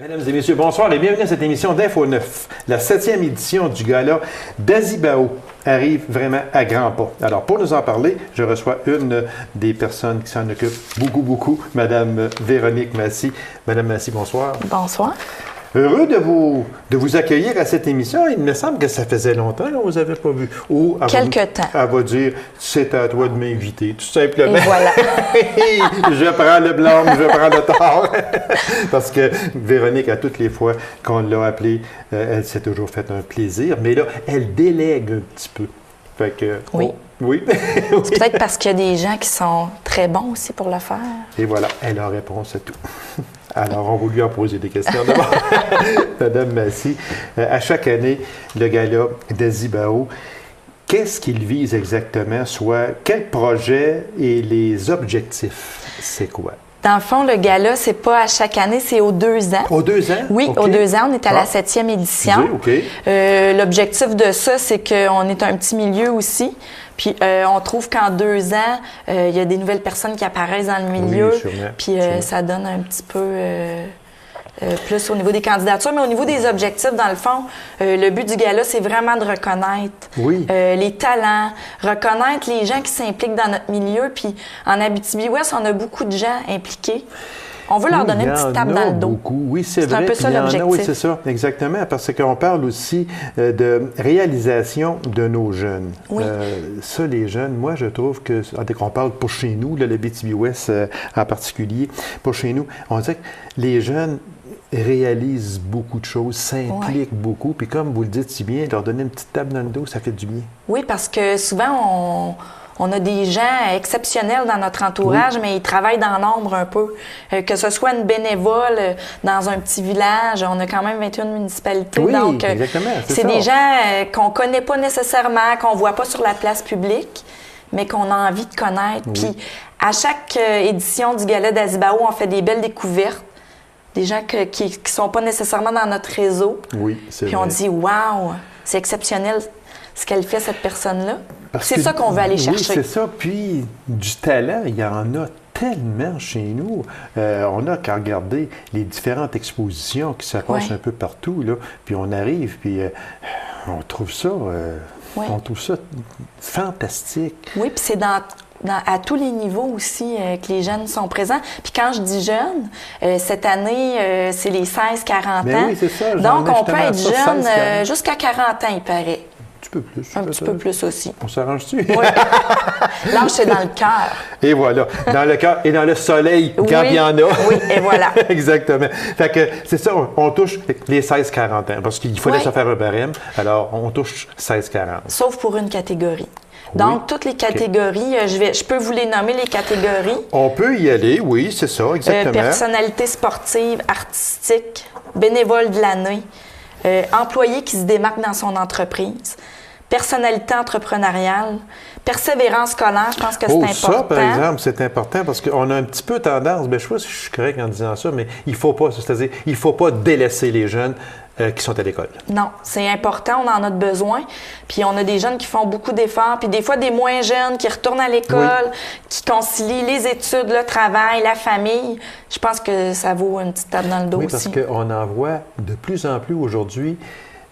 Mesdames et messieurs, bonsoir et bienvenue à cette émission d'Info 9. La 7e édition du gala d'Azibao arrive vraiment à grands pas. Alors, pour nous en parler, je reçois une des personnes qui s'en occupe beaucoup, Madame Véronique Massy. Madame Massy, bonsoir. Bonsoir. Heureux de vous accueillir à cette émission. Il me semble que ça faisait longtemps qu'on ne vous avait pas vu. Ou quelque temps. Elle va dire, c'est à toi de m'inviter, tout simplement. Et voilà. Je prends le blanc, je prends le tort. Parce que Véronique, à toutes les fois qu'on l'a appelée, elle s'est toujours fait un plaisir. Mais là, elle délègue un petit peu. Fait que, oui. Oui. C'est peut-être parce qu'il y a des gens qui sont très bons aussi pour le faire. Et voilà, elle a réponse à tout. Alors, on va lui en poser des questions d'abord. Madame Massy, à chaque année, le gala d'Azibao, qu'est-ce qu'il vise exactement? Soit, quel projet et les objectifs? C'est quoi? Dans le fond, le gala, c'est pas à chaque année, c'est aux 2 ans. Aux 2 ans? Oui, okay. aux 2 ans. On est à la 7e édition. Okay. L'objectif de ça, c'est qu'on est un petit milieu aussi. Puis on trouve qu'en 2 ans, il y a des nouvelles personnes qui apparaissent dans le milieu. Oui, sûrement, puis ça donne un petit peu plus au niveau des candidatures. Mais au niveau des objectifs, dans le fond, le but du gala, c'est vraiment de reconnaître les talents, reconnaître les gens qui s'impliquent dans notre milieu. Puis en Abitibi-Ouest, on a beaucoup de gens impliqués. On veut leur donner une petite tape dans le dos. Beaucoup. Oui, c'est vrai. Un peu ça l'objectif. Oui, c'est ça, exactement. Parce qu'on parle aussi de réalisation de nos jeunes. Oui. Ça, les jeunes, moi, je trouve que, dès qu'on parle pour chez nous, l'Abitibi-Ouest en particulier, pour chez nous, on dirait que les jeunes réalisent beaucoup de choses, s'impliquent beaucoup. Puis comme vous le dites si bien, leur donner une petite tape dans le dos, ça fait du bien. Oui, parce que souvent, on a des gens exceptionnels dans notre entourage, mais ils travaillent dans l'ombre un peu. Que ce soit une bénévole dans un petit village, on a quand même 21 municipalités. Oui, donc, exactement. C'est des gens qu'on ne connaît pas nécessairement, qu'on ne voit pas sur la place publique, mais qu'on a envie de connaître. Oui. Puis à chaque édition du Gala d'Azibao, on fait des belles découvertes. Des gens qui ne sont pas nécessairement dans notre réseau. Oui, c'est vrai. Puis on dit « Wow, c'est exceptionnel ce qu'elle fait, cette personne-là ». C'est ça qu'on veut aller chercher. Oui, c'est ça. Puis, du talent, il y en a tellement chez nous. On n'a qu'à regarder les différentes expositions qui se passent un peu partout, là. Puis on arrive, puis on trouve ça... On trouve ça fantastique. Oui, puis c'est à tous les niveaux aussi que les jeunes sont présents. Puis quand je dis jeunes, cette année, c'est les 16-40 ans. Oui, c'est ça. Donc, on peut être jeune jusqu'à 40 ans, il paraît. Un petit peu plus. Un petit peu plus aussi. On s'arrange-tu? Oui. L'âge, c'est dans le cœur. Et voilà. Dans le cœur et dans le soleil, quand il y en a. Oui, et voilà. Exactement. Fait que c'est ça, on touche les 16-40 ans. Parce qu'il fallait se faire un barème. Alors, on touche 16-40. Sauf pour une catégorie. Donc, toutes les catégories, je peux vous les nommer, les catégories. On peut y aller, oui, c'est ça, exactement. Personnalité sportive, artistique, bénévole de l'année, employé qui se démarque dans son entreprise, personnalité entrepreneuriale, persévérance scolaire, je pense que c'est important. Ça, par exemple, c'est important parce qu'on a un petit peu tendance, je sais pas si je suis correct en disant ça, mais il faut pas, c'est-à-dire, il faut pas délaisser les jeunes qui sont à l'école. Non, c'est important, on en a besoin. Puis on a des jeunes qui font beaucoup d'efforts, puis des fois des moins jeunes qui retournent à l'école, qui concilient les études, le travail, la famille. Je pense que ça vaut une petite tape dans le dos aussi. Oui, parce qu'on en voit de plus en plus aujourd'hui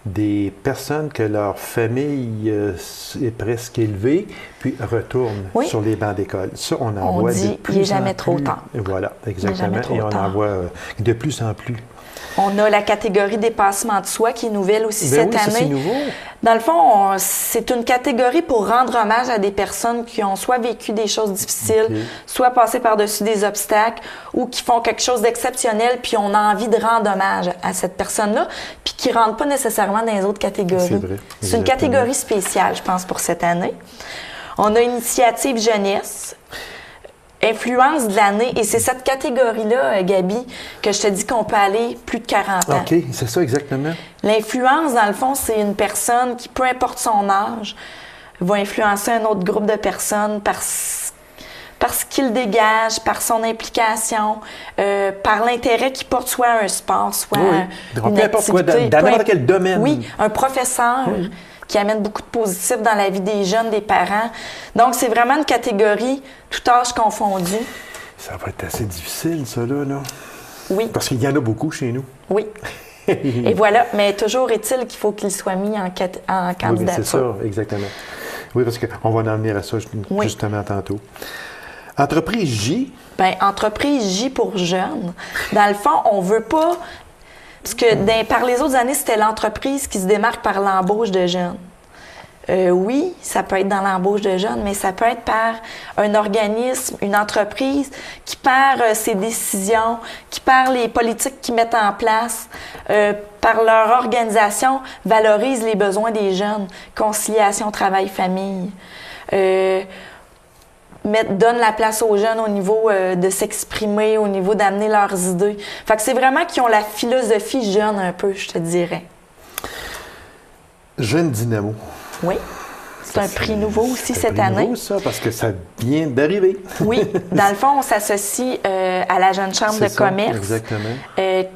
des personnes que leur famille est presque élevée, puis retournent sur les bancs d'école. Ça, on en voit de plus en plus. Il n'est jamais trop tard. Voilà, exactement. Et on en voit de plus en plus. On a la catégorie dépassement de soi qui est nouvelle aussi cette année. C'est nouveau. Dans le fond, c'est une catégorie pour rendre hommage à des personnes qui ont soit vécu des choses difficiles, soit passé par-dessus des obstacles ou qui font quelque chose d'exceptionnel, puis on a envie de rendre hommage à cette personne-là, puis qui ne rentre pas nécessairement dans les autres catégories. C'est vrai. C'est une catégorie spéciale, je pense, pour cette année. On a Initiative Jeunesse. Influence de l'année. Et c'est cette catégorie-là, Gabi, que je te dis qu'on peut aller plus de 40 ans. OK, c'est ça exactement. L'influence, dans le fond, c'est une personne qui, peu importe son âge, va influencer un autre groupe de personnes par ce qu'il dégage, par son implication, par l'intérêt qu'il porte soit à un sport, soit à une activité. Dans n'importe quel domaine. Oui, un professeur. Qui amène beaucoup de positifs dans la vie des jeunes, des parents. Donc, c'est vraiment une catégorie, tout âge confondu. Ça va être assez difficile, ça, là. Oui. Parce qu'il y en a beaucoup chez nous. Oui. Et voilà. Mais toujours est-il qu'il faut qu'il soit mis en candidature. Oui, c'est ça, exactement. Oui, parce qu'on va en venir à ça justement tantôt. Entreprise J. Bien, entreprise J pour jeunes. Dans le fond, on veut pas... Parce que par les autres années, c'était l'entreprise qui se démarque par l'embauche de jeunes. Oui, ça peut être dans l'embauche de jeunes, mais ça peut être par un organisme, une entreprise qui perd ses décisions, qui perd les politiques qu'ils mettent en place, par leur organisation, valorise les besoins des jeunes, conciliation travail-famille, donne la place aux jeunes au niveau de s'exprimer, au niveau d'amener leurs idées. Fait que c'est vraiment qu'ils ont la philosophie jeune un peu, je te dirais. Jeune Dynamo. Oui. C'est un prix nouveau aussi cette année. C'est nouveau, ça, parce que ça vient d'arriver. Oui. Dans le fond, on s'associe à la Jeune Chambre de commerce,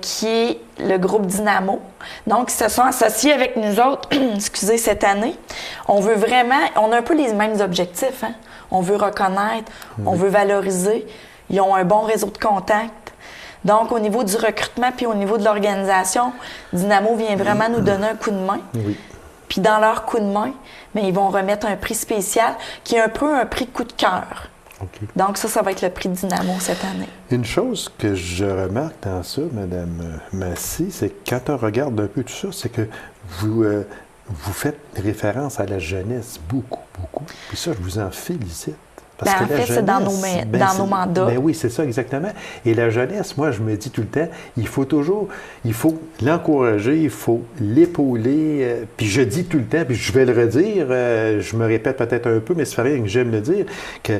qui est le groupe Dynamo. Donc, ils se sont associés avec nous autres, excusez, cette année. On veut vraiment, on a un peu les mêmes objectifs. Hein? On veut reconnaître, on veut valoriser. Ils ont un bon réseau de contacts. Donc, au niveau du recrutement puis au niveau de l'organisation, Dynamo vient vraiment nous donner un coup de main. Oui. Puis dans leur coup de main, bien, ils vont remettre un prix spécial qui est un peu un prix coup de cœur. Okay. Donc ça va être le prix Dynamo cette année. Une chose que je remarque dans ça, Mme Massy, c'est que quand on regarde un peu tout ça, c'est que vous faites référence à la jeunesse beaucoup, beaucoup. Puis ça, je vous en félicite. Parce en fait, c'est dans nos mandats. Ben oui, c'est ça, exactement. Et la jeunesse, moi, je me dis tout le temps, il faut l'encourager, il faut l'épauler. Puis je dis tout le temps, puis je vais le redire, je me répète peut-être un peu, mais c'est vrai que j'aime le dire, que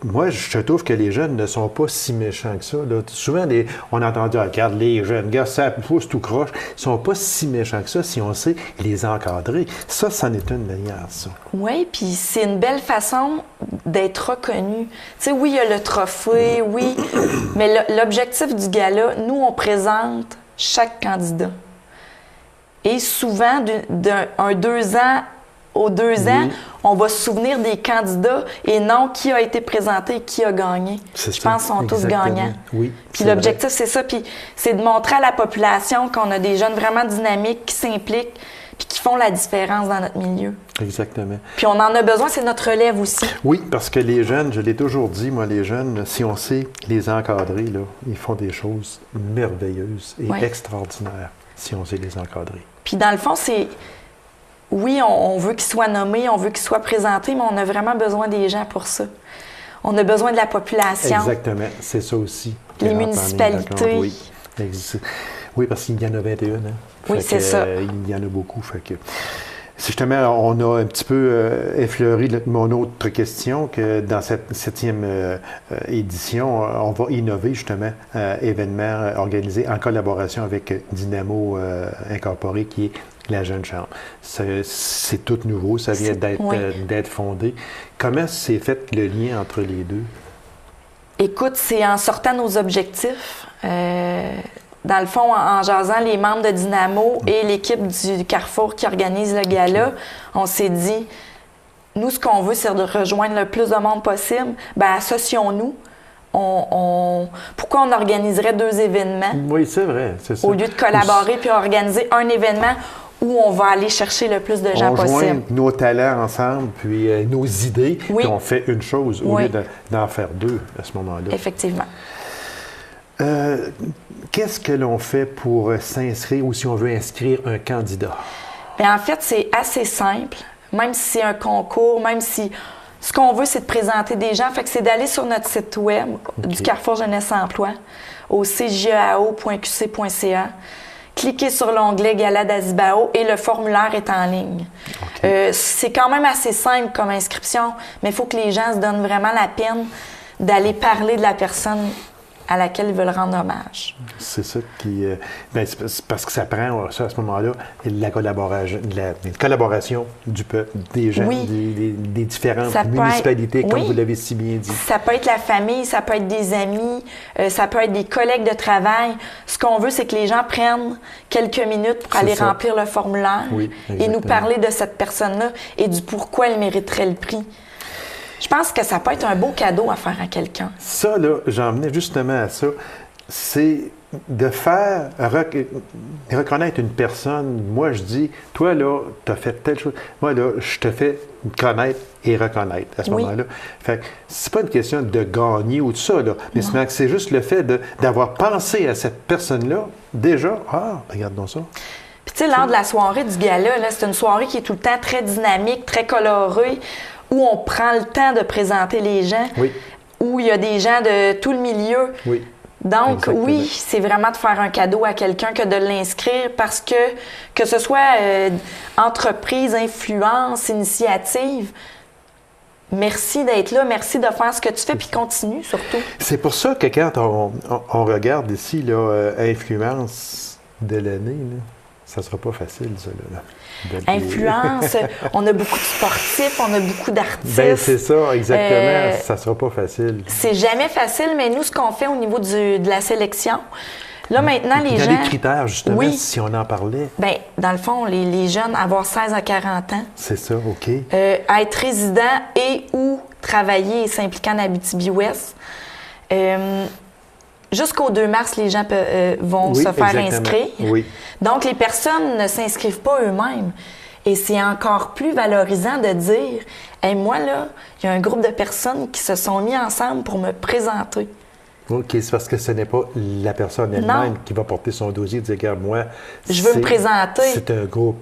moi, je trouve que les jeunes ne sont pas si méchants que ça. Là. Souvent, on a entendu, regarde, les jeunes gars, ça pousse tout croche. Ils ne sont pas si méchants que ça si on sait les encadrer. Ça, c'en est une manière, ça. Oui, puis c'est une belle façon d'être reconnu. Tu sais, oui, il y a le trophée, oui, mais l'objectif du gala, nous, on présente chaque candidat. Et souvent, d'un 2 ans aux 2 ans, on va se souvenir des candidats et non qui a été présenté et qui a gagné. Je pense qu'ils sont tous gagnants. Oui, puis l'objectif, c'est ça. Puis c'est de montrer à la population qu'on a des jeunes vraiment dynamiques qui s'impliquent puis qui font la différence dans notre milieu. Exactement. Puis on en a besoin, c'est notre relève aussi. Oui, parce que les jeunes, je l'ai toujours dit, moi, les jeunes, si on sait les encadrer, là, ils font des choses merveilleuses et extraordinaires si on sait les encadrer. Puis dans le fond, c'est... Oui, on veut qu'ils soient nommés, on veut qu'ils soient présentés, mais on a vraiment besoin des gens pour ça. On a besoin de la population. Exactement, c'est ça aussi. Les municipalités. Oui. Oui, parce qu'il y en a 21. Hein? Oui, c'est ça. Il y en a beaucoup. Fait que, justement, on a un petit peu effleuré mon autre question, que dans cette 7e édition, on va innover justement événements organisés en collaboration avec Dynamo Incorporé, qui est la Jeune Chambre. C'est tout nouveau, ça vient d'être fondé. Comment s'est fait le lien entre les deux? Écoute, c'est en sortant nos objectifs. Dans le fond, en jasant les membres de Dynamo et l'équipe du Carrefour qui organise le gala, on s'est dit, nous, ce qu'on veut, c'est de rejoindre le plus de monde possible. Bien, associons-nous. Pourquoi on organiserait 2 événements? Oui, c'est vrai, c'est ça. Au lieu de collaborer puis organiser un événement où on va aller chercher le plus de gens possible. On joint nos talents ensemble, puis nos idées, puis on fait une chose au lieu d'en faire 2 à ce moment-là. Effectivement. Qu'est-ce que l'on fait pour s'inscrire ou si on veut inscrire un candidat? Bien, en fait, c'est assez simple, même si c'est un concours, même si ce qu'on veut, c'est de présenter des gens. Fait que c'est d'aller sur notre site web du Carrefour Jeunesse Emploi, au cjao.qc.ca, cliquer sur l'onglet Gala d'Azibao et le formulaire est en ligne. C'est quand même assez simple comme inscription, mais il faut que les gens se donnent vraiment la peine d'aller parler de la personne à laquelle ils veulent rendre hommage. C'est ça qui... c'est parce que ça prend, ça, à ce moment-là, la collaboration du peuple, des gens, des différentes municipalités, comme vous l'avez si bien dit. Ça peut être la famille, ça peut être des amis, ça peut être des collègues de travail. Ce qu'on veut, c'est que les gens prennent quelques minutes pour aller remplir le formulaire et nous parler de cette personne-là et du pourquoi elle mériterait le prix. Je pense que ça peut être un beau cadeau à faire à quelqu'un. Ça, là, j'en venais justement à ça. C'est de faire reconnaître une personne, moi je dis, toi là, tu as fait telle chose, moi là, je te fais connaître et reconnaître à ce moment-là. Fait que c'est pas une question de gagner ou de ça, là, mais c'est juste le fait d'avoir pensé à cette personne-là, déjà, regarde donc ça. Puis tu sais, lors de la soirée du gala, là, c'est une soirée qui est tout le temps très dynamique, très colorée, où on prend le temps de présenter les gens, où il y a des gens de tout le milieu. Oui. Donc, Exactement. oui, c'est vraiment de faire un cadeau à quelqu'un que de l'inscrire parce que ce soit entreprise, influence, initiative, merci d'être là, merci de faire ce que tu fais, puis continue surtout. C'est pour ça que quand on regarde ici, là, influence de l'année, là, ça sera pas facile, ça, là. Influence, on a beaucoup de sportifs, on a beaucoup d'artistes. Bien, c'est ça, exactement. Ça sera pas facile. C'est jamais facile, mais nous, ce qu'on fait au niveau de la sélection, là, maintenant, les gens... Il y a des critères, justement, si on en parlait. Bien, dans le fond, les jeunes, avoir 16 à 40 ans. C'est ça, OK. Être résident et ou travailler et s'impliquer en Abitibi-Ouest. Jusqu'au 2 mars, les gens vont se faire inscrire. Oui. Donc, les personnes ne s'inscrivent pas eux-mêmes. Et c'est encore plus valorisant de dire hey, moi, là, il y a un groupe de personnes qui se sont mis ensemble pour me présenter. OK, c'est parce que ce n'est pas la personne elle-même qui va porter son dossier et dire regarde, moi, je veux me présenter. C'est un groupe.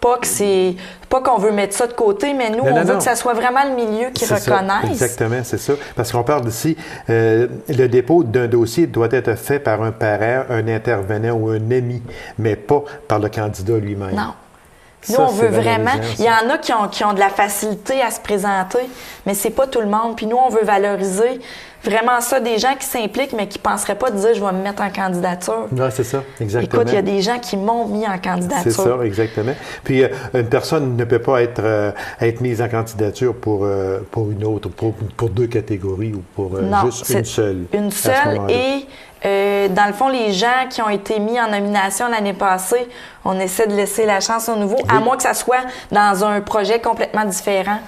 Pas qu'on veut mettre ça de côté, mais nous, on veut que ça soit vraiment le milieu qui reconnaisse. Exactement, c'est ça. Parce qu'on parle ici, le dépôt d'un dossier doit être fait par un parent, un intervenant ou un ami, mais pas par le candidat lui-même. Non. Nous, on veut vraiment... Il y en a qui ont de la facilité à se présenter, mais c'est pas tout le monde. Puis nous, on veut valoriser vraiment ça, des gens qui s'impliquent, mais qui ne penseraient pas dire « je vais me mettre en candidature ». Oui, c'est ça, exactement. Écoute, il y a des gens qui m'ont mis en candidature. C'est ça, exactement. Puis une personne ne peut pas être mise en candidature pour une autre, pour deux catégories ou pour juste une seule. Une seule et... dans le fond, les gens qui ont été mis en nomination l'année passée, on essaie de laisser la chance au nouveau, à moins que ça soit dans un projet complètement différent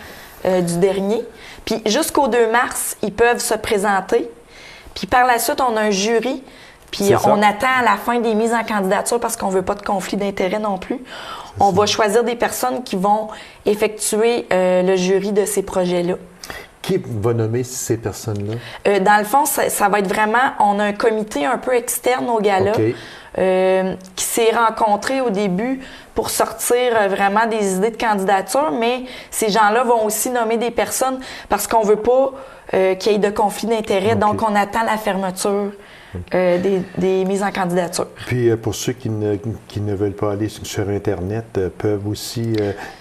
du dernier. Puis jusqu'au 2 mars, ils peuvent se présenter. Puis par la suite, on a un jury. Puis on attend à la fin des mises en candidature parce qu'on ne veut pas de conflit d'intérêts non plus. On va choisir des personnes qui vont effectuer le jury de ces projets-là. Qui va nommer ces personnes-là? Dans le fond, ça va être vraiment... On a un comité un peu externe au gala qui s'est rencontré au début pour sortir vraiment des idées de candidature, mais ces gens-là vont aussi nommer des personnes parce qu'on ne veut pas qu'il y ait de conflit d'intérêts. Donc, on attend la fermeture des mises en candidature. Puis, pour ceux qui ne veulent pas aller sur Internet, peuvent aussi...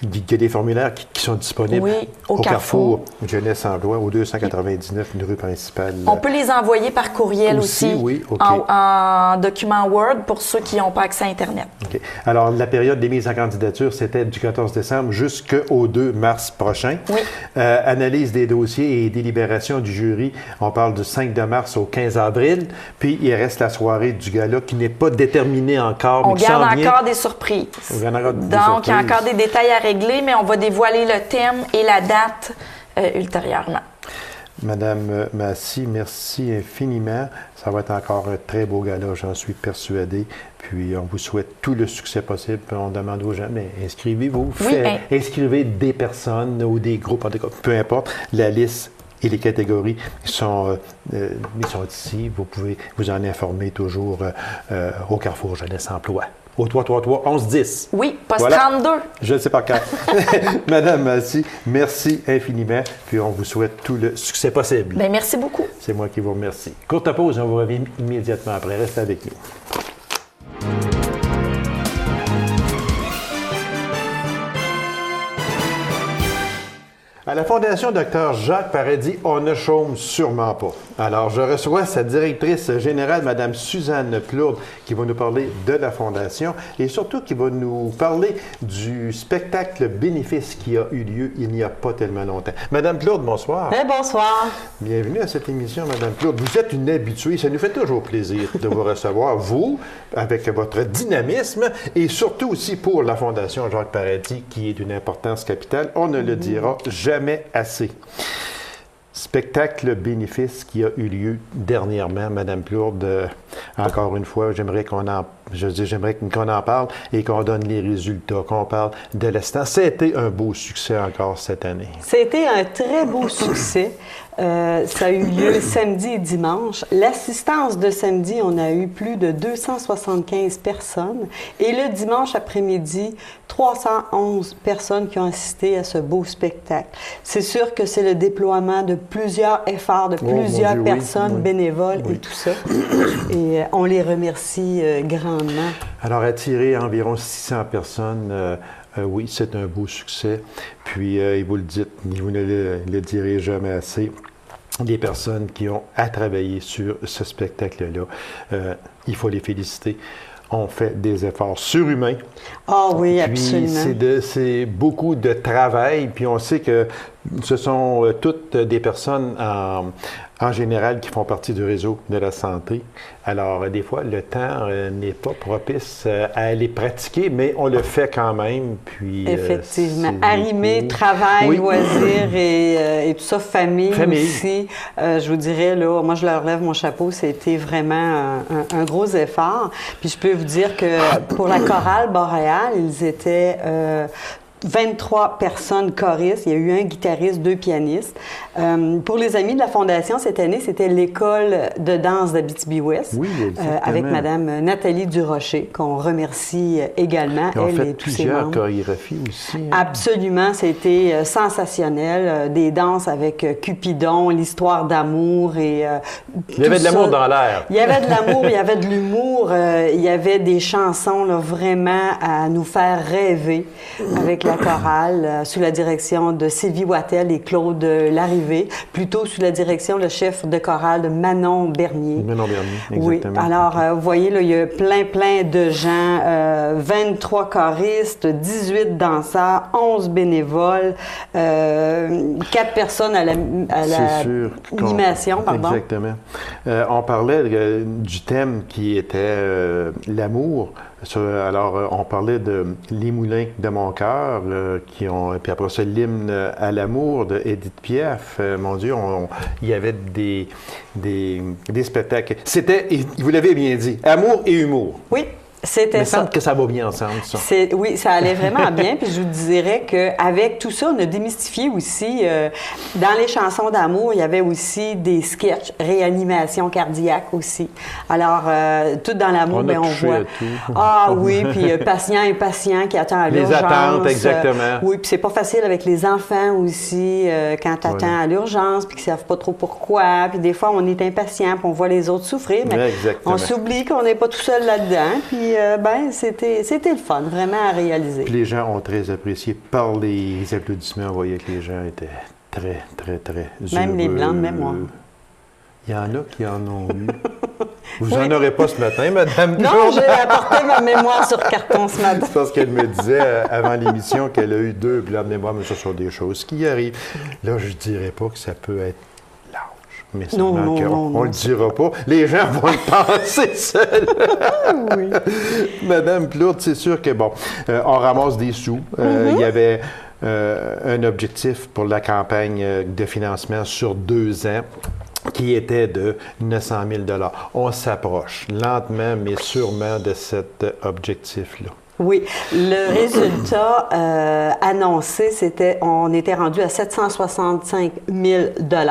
il y a des formulaires qui sont disponibles au Carrefour Jeunesse Emploi, au 299, une rue principale. On peut les envoyer par courriel aussi en document Word pour ceux qui n'ont pas accès à Internet. OK. Alors, la période des mises en candidature, c'était du 14 décembre jusqu'au 2 mars prochain. Oui. Analyse des dossiers et délibération du jury, on parle du 5 mars au 15 avril. Puis, il reste la soirée du gala qui n'est pas déterminée encore. On garde encore des surprises. Donc, il y a encore des détails à régler, mais on va dévoiler le thème et la date ultérieurement. Madame Massy, merci infiniment. Ça va être encore un très beau gala, j'en suis persuadé. Puis, on vous souhaite tout le succès possible. Puis on demande aux gens, mais inscrivez-vous. Inscrivez des personnes ou des groupes, en tout cas, peu importe. La liste et les catégories sont ici. Vous pouvez vous en informer toujours au Carrefour Jeunesse Emploi. Au 333-1110. Oui, poste 32. Je ne sais pas quand. Madame Massy, merci infiniment. Puis on vous souhaite tout le succès possible. Bien, merci beaucoup. C'est moi qui vous remercie. Courte pause, on vous revient immédiatement après. Restez avec nous. À la Fondation Dr Jacques Paradis, on ne chôme sûrement pas. Alors, je reçois sa directrice générale, Mme Suzanne Plourde, qui va nous parler de la Fondation et surtout qui va nous parler du spectacle bénéfice qui a eu lieu il n'y a pas tellement longtemps. Mme Plourde, bonsoir. Bonsoir. Bienvenue à cette émission, Mme Plourde. Vous êtes une habituée. Ça nous fait toujours plaisir de vous recevoir, vous, avec votre dynamisme et surtout aussi pour la Fondation Jacques Paradis, qui est d'une importance capitale. On ne le dira jamais assez. Spectacle bénéfice qui a eu lieu dernièrement, Mme Plourde. encore une fois, j'aimerais qu'on en parle et qu'on donne les résultats, qu'on parle de l'assistance. Ça a été un beau succès encore cette année. Ça a été un très beau succès. Ça a eu lieu samedi et dimanche. L'assistance de samedi, on a eu plus de 275 personnes. Et le dimanche après-midi, 311 personnes qui ont assisté à ce beau spectacle. C'est sûr que c'est le déploiement de plusieurs efforts, de plusieurs personnes bénévoles et tout ça. Et on les remercie grandement. Alors, attirer environ 600 personnes... oui, c'est un beau succès. Puis, et vous le dites, vous ne le direz jamais assez, des personnes qui ont à travailler sur ce spectacle-là, il faut les féliciter. On fait des efforts surhumains. Ah oui, absolument. C'est beaucoup de travail, puis on sait que ce sont toutes des personnes en général qui font partie du réseau de la santé. Alors, des fois, le temps n'est pas propice à aller pratiquer, mais on le fait quand même. Puis, effectivement. Arrimer, travail, loisirs et tout ça, famille. Aussi. Je vous dirais, là, moi, je leur lève mon chapeau. C'était vraiment un gros effort. Puis, je peux vous dire que pour la chorale boréale, ils étaient... 23 personnes choristes. Il y a eu un guitariste, 2 pianistes. Pour les amis de la Fondation, cette année, c'était l'école de danse d'Abitibi-Ouest avec Mme Nathalie Durocher, qu'on remercie également. Ils ont fait plusieurs chorégraphies aussi. Hein? Absolument. C'était sensationnel. Des danses avec Cupidon, l'histoire d'amour et il y avait de l'amour dans l'air. Il y avait de l'amour, il y avait de l'humour. Il y avait des chansons là, vraiment à nous faire rêver avec la chorale sous la direction de Sylvie Wattel et Claude Larrivée, plutôt sous la direction le chef de chorale de Manon Bernier. Manon Bernier, exactement. Oui, alors vous voyez, là, il y a plein de gens, 23 choristes, 18 danseurs, 11 bénévoles, 4 personnes à l'animation, pardon. Exactement. On parlait du thème qui était l'amour. Alors, on parlait de Les Moulins de mon cœur, puis après ça, l'hymne à l'amour de Édith Piaf. Mon Dieu, il y avait des spectacles. C'était, vous l'avez bien dit, amour et humour. Oui. C'était ça. Il me semble que ça va bien ensemble, ça. Oui, ça allait vraiment bien. Puis je vous dirais qu'avec tout ça, on a démystifié aussi, dans les chansons d'amour, il y avait aussi des sketchs, réanimation cardiaque aussi. Alors, tout dans l'amour, on voit... Ah oui, puis patient et patient qui attend à l'urgence. Les attentes, exactement. Oui, puis c'est pas facile avec les enfants aussi, quand tu attends à l'urgence, puis qu'ils savent pas trop pourquoi. Puis des fois, on est impatient, puis on voit les autres souffrir, mais on s'oublie qu'on n'est pas tout seul là-dedans. Puis c'était le fun, vraiment à réaliser. Puis les gens ont très apprécié. Par les applaudissements, on voyait que les gens étaient très heureux. Même les blancs de mémoire. Il y en a qui en ont eu. Vous n'en aurez pas ce matin, Madame Non, Claude. j'ai apporté ma mémoire sur carton ce matin. C'est parce qu'elle me disait avant l'émission qu'elle a eu 2 blancs de mémoire, mais ce sont des choses qui arrivent. Là, je ne dirais pas que ça peut être mais non, on ne le dira pas. Les gens vont le penser seuls. Oui. Madame Claude, c'est sûr que, bon, on ramasse des sous. Il y avait un objectif pour la campagne de financement sur 2 ans qui était de 900 000 $. On s'approche lentement, mais sûrement de cet objectif-là. Oui. Le résultat annoncé, on était rendu à 765 000 $.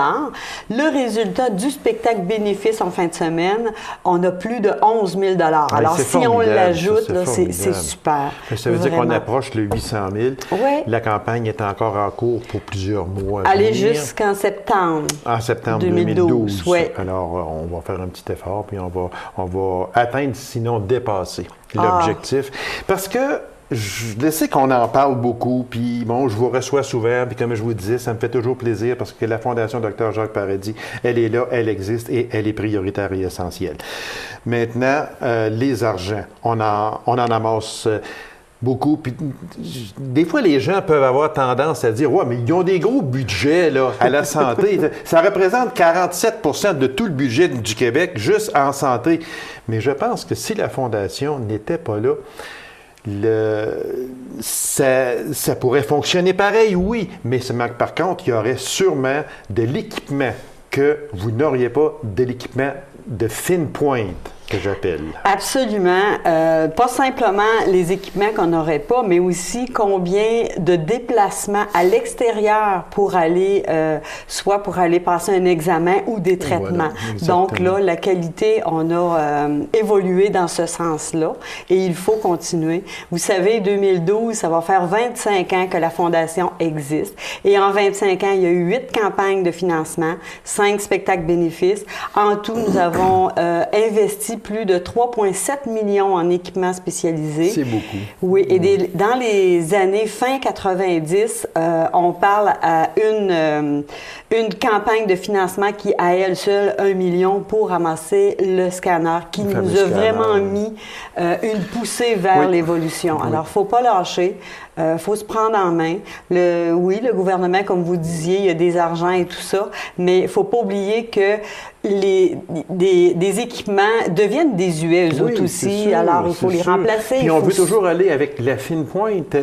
Le résultat du spectacle bénéfice en fin de semaine, on a plus de 11 000 $. Alors, si on l'ajoute, c'est super. Ça veut dire qu'on approche le 800 000 Oui. La campagne est encore en cours pour plusieurs mois. Aller jusqu'en septembre. En septembre 2012. Oui. Alors, on va faire un petit effort, puis on va atteindre, sinon dépasser l'objectif. Parce que je sais qu'on en parle beaucoup, puis bon, je vous reçois souvent, puis comme je vous disais, ça me fait toujours plaisir parce que la Fondation Dr Jacques Paradis, elle est là, elle existe et elle est prioritaire et essentielle. Maintenant, les argents, on en amasse beaucoup. Puis, des fois, les gens peuvent avoir tendance à dire « Ouais, mais ils ont des gros budgets là, à la santé. » Ça représente 47 % de tout le budget du Québec, juste en santé. Mais je pense que si la Fondation n'était pas là, ça pourrait fonctionner pareil, oui. Mais par contre, il y aurait sûrement de l'équipement que vous n'auriez pas de l'équipement de fine pointe. que j'appelle. Absolument. Pas simplement les équipements qu'on n'aurait pas, mais aussi combien de déplacements à l'extérieur pour aller, soit pour aller passer un examen ou des traitements. Voilà, donc là, la qualité, on a évolué dans ce sens-là et il faut continuer. Vous savez, 2012, ça va faire 25 ans que la Fondation existe et en 25 ans, il y a eu 8 campagnes de financement, 5 spectacles bénéfices. En tout, nous avons investi plus de 3,7 millions en équipements spécialisés. C'est beaucoup. Oui, et dans les années fin 90, on parle à une campagne de financement qui, à elle seule, 1 million pour ramasser le scanner, qui nous a vraiment mis une poussée vers l'évolution. Alors, il ne faut pas lâcher. Il faut se prendre en main. Oui, le gouvernement, comme vous disiez, il y a des argents et tout ça, mais il ne faut pas oublier que des équipements deviennent désuets, eux autres aussi. Sûr, alors, il faut les remplacer. Puis on veut toujours aller avec la fine pointe,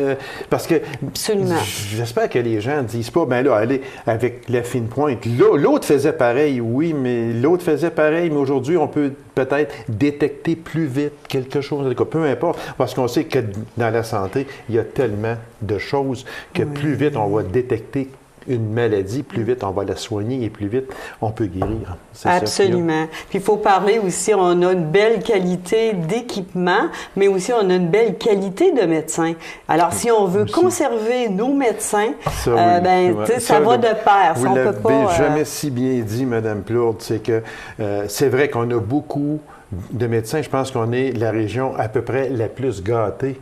parce que absolument. J'espère que les gens ne disent pas, ben là, allez avec la fine pointe. L'autre faisait pareil, oui, mais l'autre faisait pareil, mais aujourd'hui, on peut peut-être détecter plus vite quelque chose. En tout cas, peu importe, parce qu'on sait que dans la santé, il y a tellement de choses que plus vite on va détecter une maladie, plus vite on va la soigner et plus vite on peut guérir. Absolument. Puis il faut parler aussi, on a une belle qualité d'équipement, mais aussi on a une belle qualité de médecins. Alors si on veut conserver nos médecins, ça, ça va de pair. Vous l'avez jamais si bien dit, Mme Plourde, c'est que c'est vrai qu'on a beaucoup de médecins. Je pense qu'on est la région à peu près la plus gâtée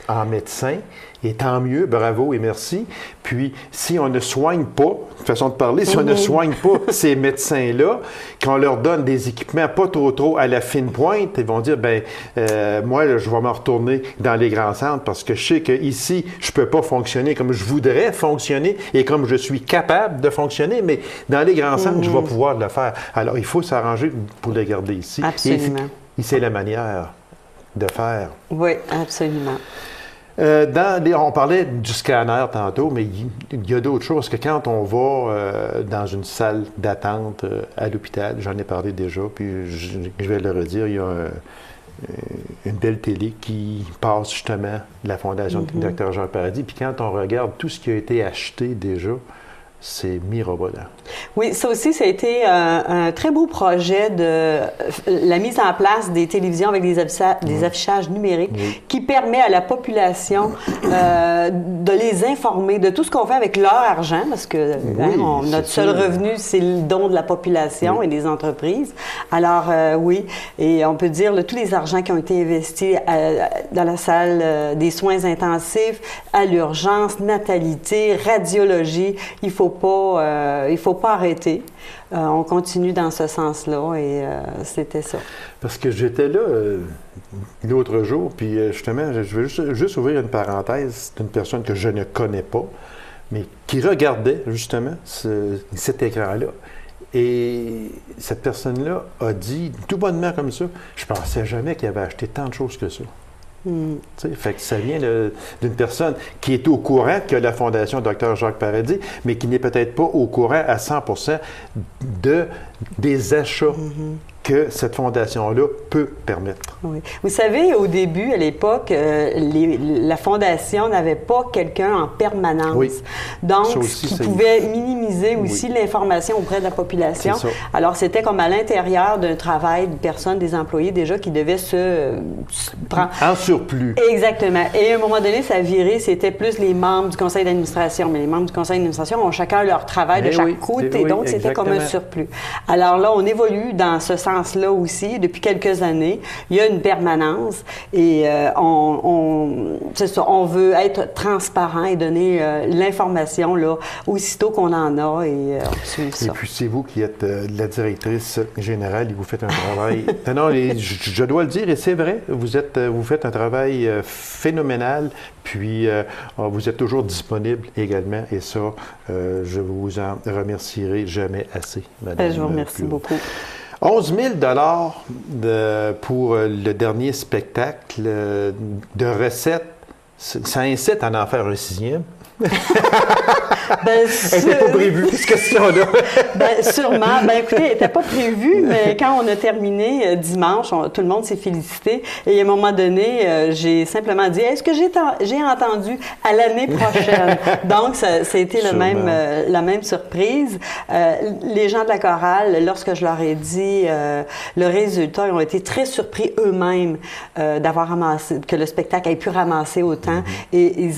en médecins, et tant mieux, bravo et merci. Puis, si on ne soigne pas, façon de parler, si on ne soigne pas ces médecins-là, qu'on leur donne des équipements pas trop à la fine pointe, ils vont dire, moi, là, je vais me retourner dans les grands centres parce que je sais qu'ici, je peux pas fonctionner comme je voudrais fonctionner et comme je suis capable de fonctionner, mais dans les grands centres, je vais pouvoir le faire. Alors, il faut s'arranger pour les garder ici. Absolument. Et c'est la manière de faire. Oui, absolument. On parlait du scanner tantôt, mais il y a d'autres choses. Que quand on va dans une salle d'attente à l'hôpital, j'en ai parlé déjà, puis je vais le redire, il y a une belle télé qui passe justement de la Fondation Dr Jacques Paradis. Puis quand on regarde tout ce qui a été acheté déjà, c'est mirobolant. Oui, ça aussi, ça a été un très beau projet de la mise en place des télévisions avec des affichages numériques qui permet à la population de les informer de tout ce qu'on fait avec leur argent, parce que notre seul revenu, c'est le don de la population et des entreprises. Alors, et on peut dire tous les argents qui ont été investis dans la salle des soins intensifs, à l'urgence, natalité, radiologie, il faut pas arrêter. On continue dans ce sens-là et c'était ça. Parce que j'étais là l'autre jour, puis justement, je veux juste ouvrir une parenthèse d'une personne que je ne connais pas, mais qui regardait justement cet écran-là. Et cette personne-là a dit, tout bonnement comme ça, je pensais jamais qu'il avait acheté tant de choses que ça. Fait que ça vient d'une personne qui est au courant que la Fondation Dr Jacques Paradis, mais qui n'est peut-être pas au courant à 100% des achats que cette fondation-là peut permettre. Oui. Vous savez, au début, à l'époque, la Fondation n'avait pas quelqu'un en permanence. Oui. Donc, aussi, ce qui pouvait minimiser aussi l'information auprès de la population. Alors, c'était comme à l'intérieur d'un travail de personnes, des employés déjà qui devaient se prendre... En surplus. Exactement. Et à un moment donné, ça a viré, c'était plus les membres du conseil d'administration. Mais les membres du conseil d'administration ont chacun leur travail de chaque côté, donc c'était comme un surplus. Alors là, on évolue dans ce sens-là aussi depuis quelques années. Il y a une permanence et c'est ça, on veut être transparent et donner l'information là, aussitôt qu'on en a et on suit ça. Et puis c'est vous qui êtes la directrice générale et vous faites un travail... non, je dois le dire et c'est vrai, vous faites un travail phénoménal, puis vous êtes toujours disponible également et ça, je vous en remercierai jamais assez, Madame. Je vous remercie beaucoup. 11 000 pour le dernier spectacle de recettes. Ça incite à en faire un 6e. Elle n'était pas prévue, cette question-là. Sûrement. Écoutez, elle n'était pas prévue, mais quand on a terminé dimanche, tout le monde s'est félicité. Et à un moment donné, j'ai simplement dit, est-ce que j'ai entendu à l'année prochaine? Donc, ça a été la même surprise. Les gens de la chorale, lorsque je leur ai dit le résultat, ils ont été très surpris eux-mêmes d'avoir ramassé, que le spectacle ait pu ramasser autant. Et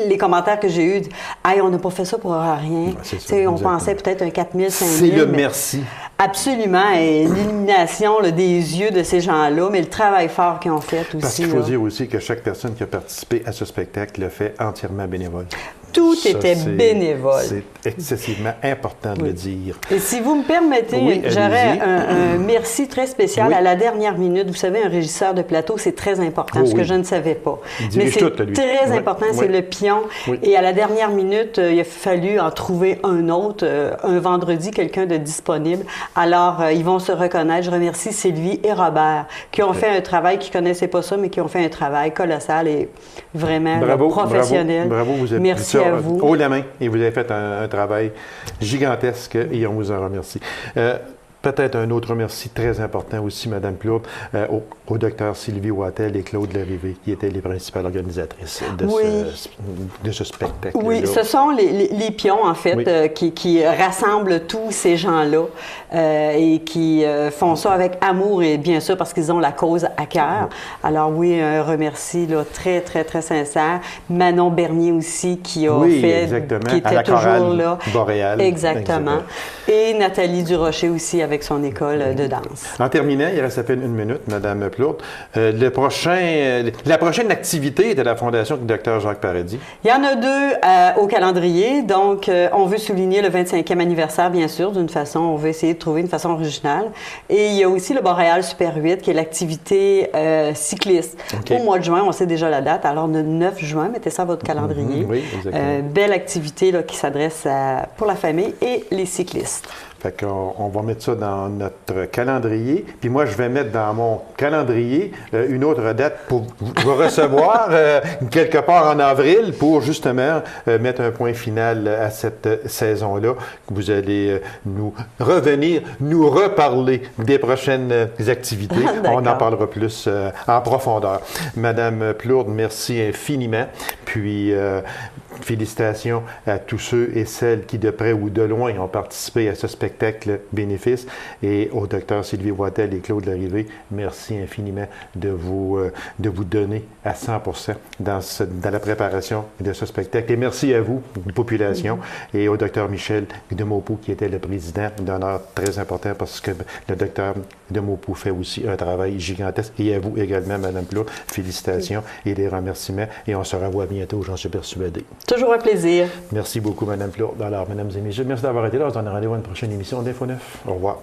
les commentaires que j'ai eus, hey, on n'a pas fait ça pour rien. On pensait peut-être un 4 000, 5 000. C'est le merci. Absolument. Et l'illumination des yeux de ces gens-là, mais le travail fort qu'ils ont fait aussi. Parce qu'il faut dire aussi que chaque personne qui a participé à ce spectacle le fait entièrement bénévole. Tout était bénévole. C'est excessivement important de le dire. Et si vous me permettez, j'aurais un merci très spécial à la dernière minute. Vous savez, un régisseur de plateau, c'est très important, ce que je ne savais pas. Mais c'est très important, c'est le pion. Et à la dernière minute, il a fallu en trouver un autre, un vendredi, quelqu'un de disponible. Alors, ils vont se reconnaître. Je remercie Sylvie et Robert, qui ont fait un travail, qui ne connaissaient pas ça, mais qui ont fait un travail colossal et vraiment professionnel. Bravo, vous êtes merci à vous. Haut la main, et vous avez fait un travail gigantesque et on vous en remercie. Peut-être un autre merci très important aussi, Mme Plourde, au docteur Sylvie Wattel et Claude Larrivé, qui étaient les principales organisatrices de ce spectacle. Oui, ce sont les pions, en fait, qui rassemblent tous ces gens-là et qui font ça avec amour et bien sûr parce qu'ils ont la cause à cœur. Alors oui, un remercie très, très, très sincère. Manon Bernier aussi, qui a fait, exactement. qui était à la toujours là. Boréal. Exactement. Et Nathalie Durocher aussi, avec son école de danse. En terminant, il reste à peine une minute, Mme Plourde. La prochaine activité de la Fondation du Dr Jacques Paradis? Il y en a deux au calendrier. Donc, on veut souligner le 25e anniversaire, bien sûr, d'une façon. On veut essayer de trouver une façon originale. Et il y a aussi le Boréal Super 8, qui est l'activité cycliste. Au mois de juin, on sait déjà la date. Alors, le 9 juin, mettez ça à votre calendrier. Oui, exactement. Belle activité qui s'adresse pour la famille et les cyclistes. Fait qu'on va mettre ça dans notre calendrier. Puis moi, je vais mettre dans mon calendrier une autre date pour vous recevoir quelque part en avril pour justement mettre un point final à cette saison-là. Vous allez nous reparler des prochaines activités. On en parlera plus en profondeur. Madame Plourde, merci infiniment. Puis félicitations à tous ceux et celles qui, de près ou de loin, ont participé à ce spectacle bénéfice. Et au docteur Sylvie Wattel et Claude Larrivé, merci infiniment de vous donner à 100% dans la préparation de ce spectacle. Et merci à vous, population, et au docteur Michel Demopoux, qui était le président d'honneur très important parce que le docteur Demopoux fait aussi un travail gigantesque. Et à vous également, Mme Plourde, félicitations et des remerciements. Et on se revoit bientôt, j'en suis persuadé. Toujours un plaisir. Merci beaucoup, Mme Plourde. Alors, mesdames et messieurs, merci d'avoir été là. On se donne rendez-vous à une prochaine émission d'Info 9. Au revoir.